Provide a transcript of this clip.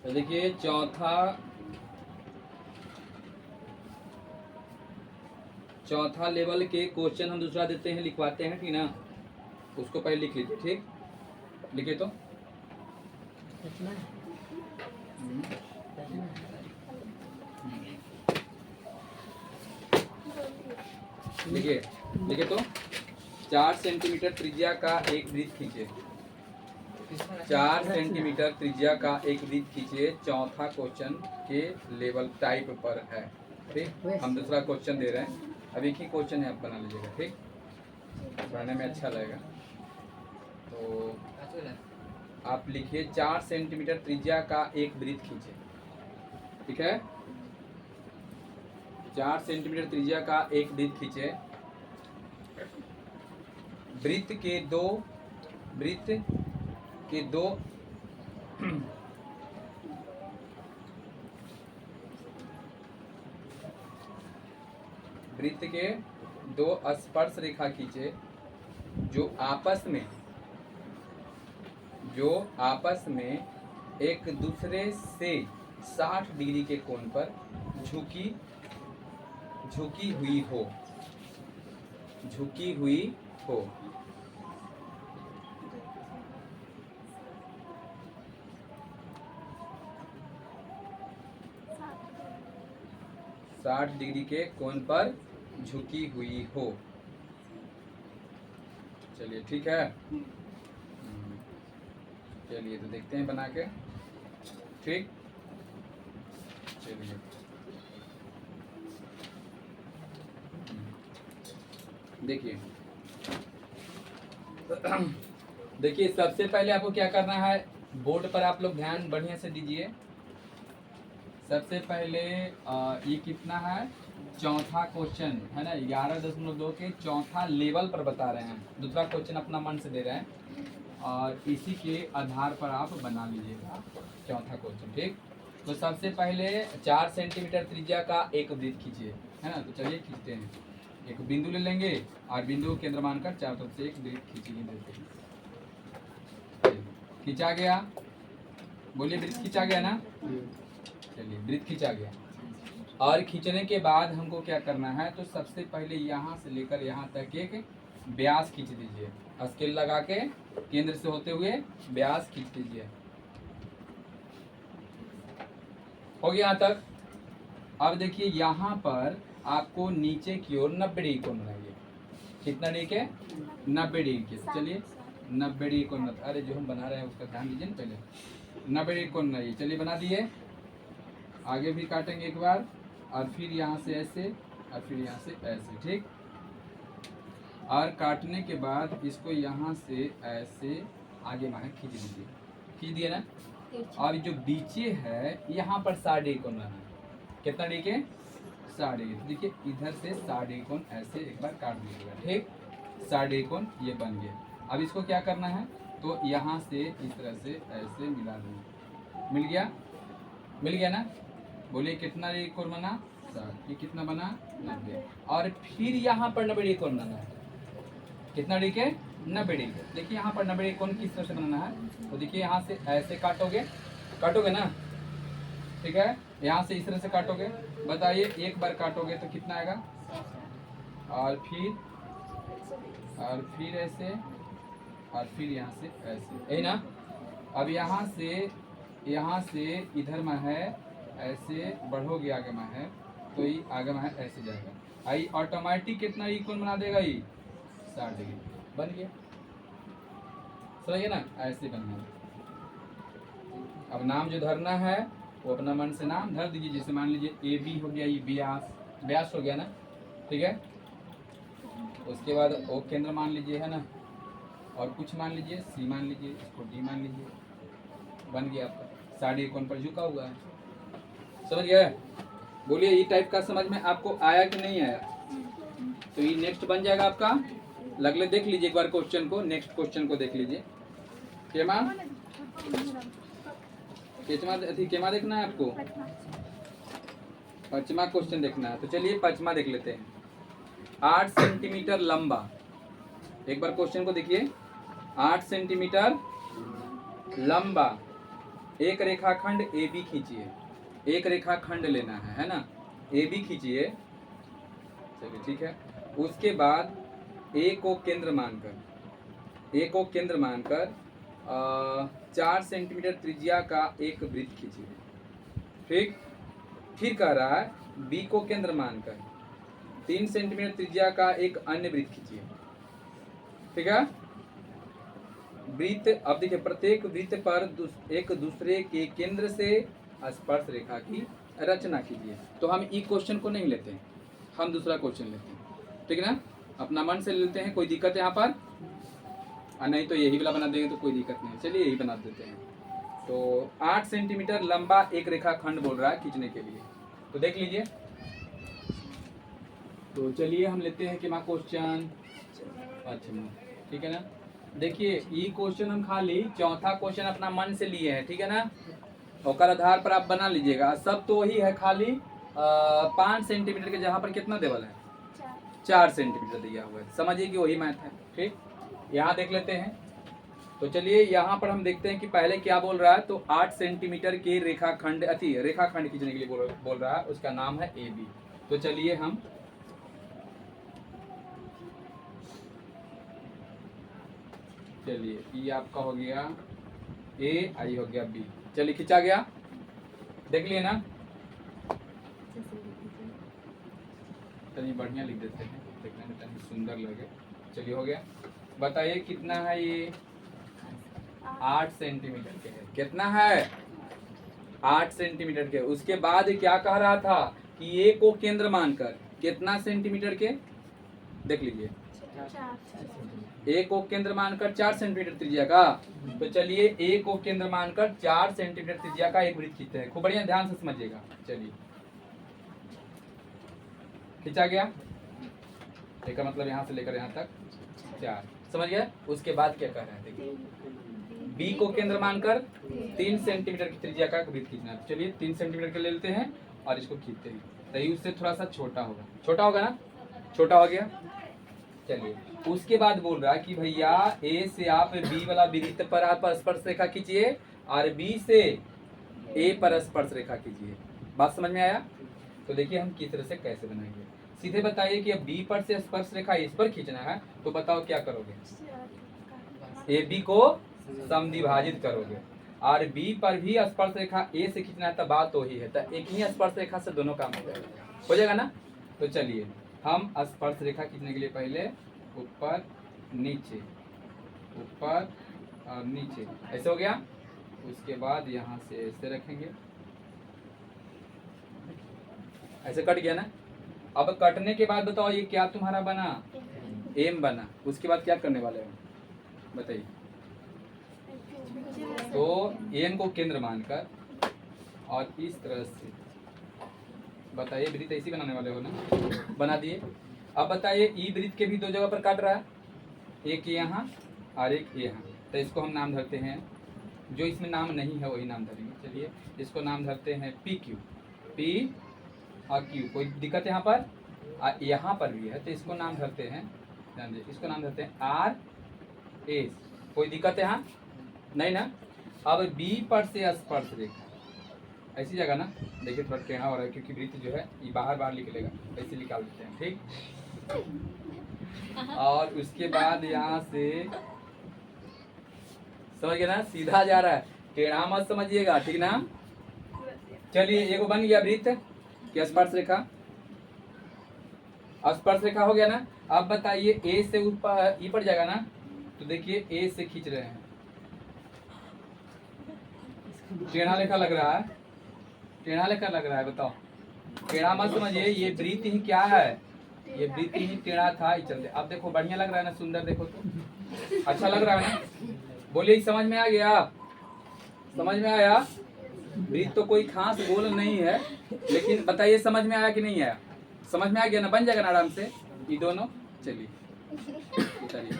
तो देखिए चौथा लेवल के क्वेश्चन हम दूसरा देते हैं, लिखवाते हैं, ठीक ना। उसको पहले लिख लीजिए, ठीक। लिखिए तो लिखिए, लिखिए तो 4 सेंटीमीटर त्रिज्या का एक वृत्त खींचे। 4 सेंटीमीटर त्रिज्या का एक वृत्त खींचे, चौथा क्वेश्चन के लेवल टाइप पर है, ठीक। हम दूसरा क्वेश्चन दे रहे हैं, अब एक ही क्वेश्चन है, आप बना लीजिएगा, ठीक। बनाने में अच्छा लगेगा। तो आप लिखिए 4 सेंटीमीटर त्रिज्या का एक वृत्त खींचे, ठीक है। 4 सेंटीमीटर त्रिज्या का एक वृत्त खींचे। वृत्त के दो वृत्त के दो स्पर्श रेखा खींचे जो आपस में एक दूसरे से 60 डिग्री के कोण पर झुकी हुई हो। 60 डिग्री के कोण पर झुकी हुई हो। चलिए, ठीक है। चलिए तो देखते हैं बना के, ठीक। चलिए देखिए सबसे पहले आपको क्या करना है, बोर्ड पर आप लोग ध्यान बढ़िया से दीजिए। सबसे पहले ये कितना है, चौथा क्वेश्चन है ना, 11.2 के चौथा लेवल पर बता रहे हैं। दूसरा क्वेश्चन अपना मन से दे रहे हैं और इसी के आधार पर आप बना लीजिएगा चौथा क्वेश्चन, ठीक। तो सबसे पहले 4 सेंटीमीटर त्रिज्या का एक वृत्त खींचिए, है ना। तो चलिए खींचते हैं। एक बिंदु ले लेंगे और बिंदु को केंद्र मानकर चारों तरफ से एक वृत्त खींचेंगे। देते हैं, खींचा गया, बोलिए वृत्त खींचा गया ना। चलिए वृत्त खींचा गया। और खींचने के बाद हमको क्या करना है, तो सबसे पहले यहाँ से लेकर यहाँ तक एक व्यास खींच दीजिए। स्केल लगा के केंद्र से होते हुए व्यास खींच दीजिए। हो गया यहाँ तक। अब देखिए यहाँ पर आपको नीचे की ओर 90 डिग्री कोण बनाइए। कितना डिग्री के, 90 डिग्री के। चलिए 90 डिग्री कोण, अरे जो हम बना रहे हैं उसका ध्यान दीजिए ना पहले। 90 डिग्री कोण बनाइए। चलिए बना दिए। आगे भी काटेंगे एक बार और फिर यहाँ से ऐसे और फिर यहाँ से ऐसे, ठीक। और काटने के बाद इसको यहाँ से ऐसे आगे माहे खींच दीजिए। खींच दिए ना। और जो बीचे है यहाँ पर 60 डिग्री कोण बनाना है। कितना डिग्री के, 60 डिग्री। देखिए इधर से 60 डिग्री कोण ऐसे एक बार काट दीजिएगा, ठीक। 60 डिग्री कोण ये बन गया। अब इसको क्या करना है, तो यहाँ से इस तरह से ऐसे मिला देंगे। मिल गया ना। बोलिए कितना डिग्री कोण बना, 60। ये कितना बना, 90। और फिर यहाँ पर 90 डिग्री कोण बनाना है। कितना डिग्री के, 90 डिग्री। देखिए यहाँ पर 90 डिग्री कोण किस तरह से बनाना है, तो देखिए यहाँ से ऐसे काटोगे ना, ठीक है। यहाँ से इस तरह से काटोगे। बताइए एक बार काटोगे तो कितना आएगा, और फिर ऐसे और फिर यहाँ से ऐसे, यही ना। अब यहाँ से इधर में है ऐसे बढ़ोगे, आगे में है तो ये आगे में है ऐसे जाएगा। आई ऑटोमेटिक कितना ये कोण बना देगा, ये 60 डिग्री बन गया। समझिए ना, ऐसे बनना है। अब नाम जो धरना है वो अपना मन से नाम धर दीजिए। जैसे मान लीजिए AB हो गया, ये व्यास हो गया ना, ठीक है। उसके बाद O केंद्र मान लीजिए, है ना। और कुछ मान लीजिए, C मान लीजिए, इसको D मान लीजिए। बन गया आपका 60 डिग्री कोण पर झुका हुआ है। समझ गए। बोलिए ये टाइप का समझ में आपको आया कि नहीं आया। तो ये नेक्स्ट बन जाएगा आपका। लगले देख लीजिए एक बार क्वेश्चन को, नेक्स्ट क्वेश्चन को देख लीजिए। केमा देखना है आपको, पचमा क्वेश्चन देखना है। तो चलिए पचमा देख लेते हैं। 8 सेंटीमीटर लंबा, एक बार क्वेश्चन को देखिए। 8 सेंटीमीटर लंबा एक रेखाखंड ए बी खींचिए, एक रेखाखंड लेना है ना, ए बी खींचिए, चलिए ठीक है। उसके बाद ए को केंद्र मानकर, ए को केंद्र मानकर 4 सेंटीमीटर त्रिज्या का एक वृत्त खींचिए, ठीक। फिर कह रहा है बी को केंद्र मानकर 3 सेंटीमीटर त्रिज्या का एक अन्य वृत्त खींचिए, ठीक है। वृत्त, अब देखिए प्रत्येक वृत्त पर एक दूसरे के केंद्र से स्पर्श रेखा की रचना कीजिए। तो हम ई क्वेश्चन को नहीं लेते हैं, हम दूसरा क्वेश्चन लेते हैं, ठीक है ना। अपना मन से लेते हैं, कोई दिक्कत है यहाँ पर? नहीं तो यही वाला बना देंगे तो कोई दिक्कत नहीं है, चलिए यही बना देते हैं। तो 8 सेंटीमीटर लंबा एक रेखाखंड बोल रहा है खींचने के लिए, तो देख लीजिए। तो चलिए हम लेते हैं कि माँ क्वेश्चन, अच्छा ठीक है ना। देखिए ये क्वेश्चन हम खाली चौथा क्वेश्चन अपना मन से लिए हैं, ठीक है ना। और आधार पर आप बना लीजिएगा, सब तो वही है, खाली 5 सेंटीमीटर के जहाँ पर कितना देवल है, 4 सेंटीमीटर दिया हुआ है, समझिए कि वही मैथ है, ठीक। यहाँ देख लेते हैं। तो चलिए यहाँ पर हम देखते हैं कि पहले क्या बोल रहा है। तो 8 सेंटीमीटर के रेखाखंड रेखाखंड खींचने के लिए बोल रहा है, उसका नाम है ए बी। तो चलिए हम चलिए ये आपका हो गया ए, आई हो गया बी, चलिए खींचा गया, देख लिए ना। चलिए बढ़िया लिख देते हैं, देखने में तनिक सुंदर लगे। चलिए हो गया, बताइए कितना है ये, 8 सेंटीमीटर के है, कितना है 8 सेंटीमीटर के। उसके बाद क्या कह रहा था कि ए को केंद्र मानकर कितना सेंटीमीटर के, देख लीजिए, ए को केंद्र मानकर 4 सेंटीमीटर त्रिज्या का। तो चलिए ए को केंद्र मानकर 4 सेंटीमीटर त्रिज्या का एक वृत्त खींचते हैं, खूब बढ़िया ध्यान से समझिएगा। चलिए खींचा गया, ए का मतलब यहाँ से लेकर यहाँ तक 4, समझ गया। उसके बाद क्या कह रहे हैं, देखिए बी को केंद्र मानकर 3 सेंटीमीटर की त्रिज्या का वृत्त खींचना है। चलिए 3 सेंटीमीटर के ले लेते हैं और इसको खींचते हैं, तो ये उससे थोड़ा सा छोटा होगा, छोटा होगा ना, छोटा हो गया। चलिए उसके बाद बोल रहा है कि भैया ए से आप बी वाला वृत्त पर आप स्पर्श रेखा खींचिए और बी से ए पर स्पर्श रेखा खींचिए। बात समझ में आया? तो देखिए हम किस तरह से कैसे बनाएंगे, सीधे बताइए कि अब बी पर से स्पर्श रेखा इस पर खींचना है, तो बताओ क्या करोगे, ए बी को समद्विभाजित करोगे और बी पर भी स्पर्श रेखा ए से खींचना है, तो बात वही है, तो एक ही स्पर्श रेखा से दोनों काम हो जाएगा ना। तो चलिए हम स्पर्श रेखा खींचने के लिए पहले ऊपर नीचे, ऊपर और नीचे, ऐसे हो गया। उसके बाद यहाँ से ऐसे रखेंगे, ऐसे कट गया ना। अब कटने के बाद बताओ ये क्या तुम्हारा बना, एम बना। उसके बाद क्या करने वाले हो बताइए। तो एम को केंद्र मानकर और इस तरह से बताइए, वृत्त ऐसी बनाने वाले हो ना, बना दिए। अब बताइए ई वृत्त के भी 2 जगह पर काट रहा है, एक यहाँ और एक यहाँ, तो इसको हम नाम धरते हैं, जो इसमें नाम नहीं है वही नाम धरेंगे। चलिए इसको नाम धरते हैं पी क्यू, पी और क्यू, कोई दिक्कत यहाँ पर, यहाँ पर भी है, तो इसको नाम धरते हैं, ध्यान दीजिए, इसको नाम धरते हैं आर एस, कोई दिक्कत है यहाँ नहीं ना। अब बी पर से स्पर्श रेखा ऐसी जगह ना, देखिए थोड़ा टेढ़ा हो रहा है क्योंकि वृत्त जो है ये बाहर बाहर निकलेगा, ऐसे निकाल देते हैं, ठीक। और उसके बाद यहाँ से समझ गए ना, सीधा जा रहा है, टेढ़ा मत समझिएगा, ठीक ना। चलिए एगो बन गया वृत्त की स्पर्श रेखा, स्पर्श रेखा हो गया ना। अब बताइए ए से ऊपर ई पर जाएगा ना, तो देखिए ए से खींच रहे हैं, टेढ़ा लेखा लग रहा है, टेढ़ा लेखा लग रहा है, बताओ, टेढ़ा मत समझिए, ये वृत्त ही क्या है, ये वृत्त ही टेढ़ा था, ही चलते। अब देखो बढ़िया लग रहा है ना, सुंदर, देखो तो अच्छा लग रहा है ना, बोलिए समझ में आ गया, समझ में आया। वृत्त तो कोई खास गोल नहीं है, लेकिन बताइए समझ में आया कि नहीं आया, समझ में आ गया ना, बन जाएगा ना आराम से ये दोनों। चलिए चलिए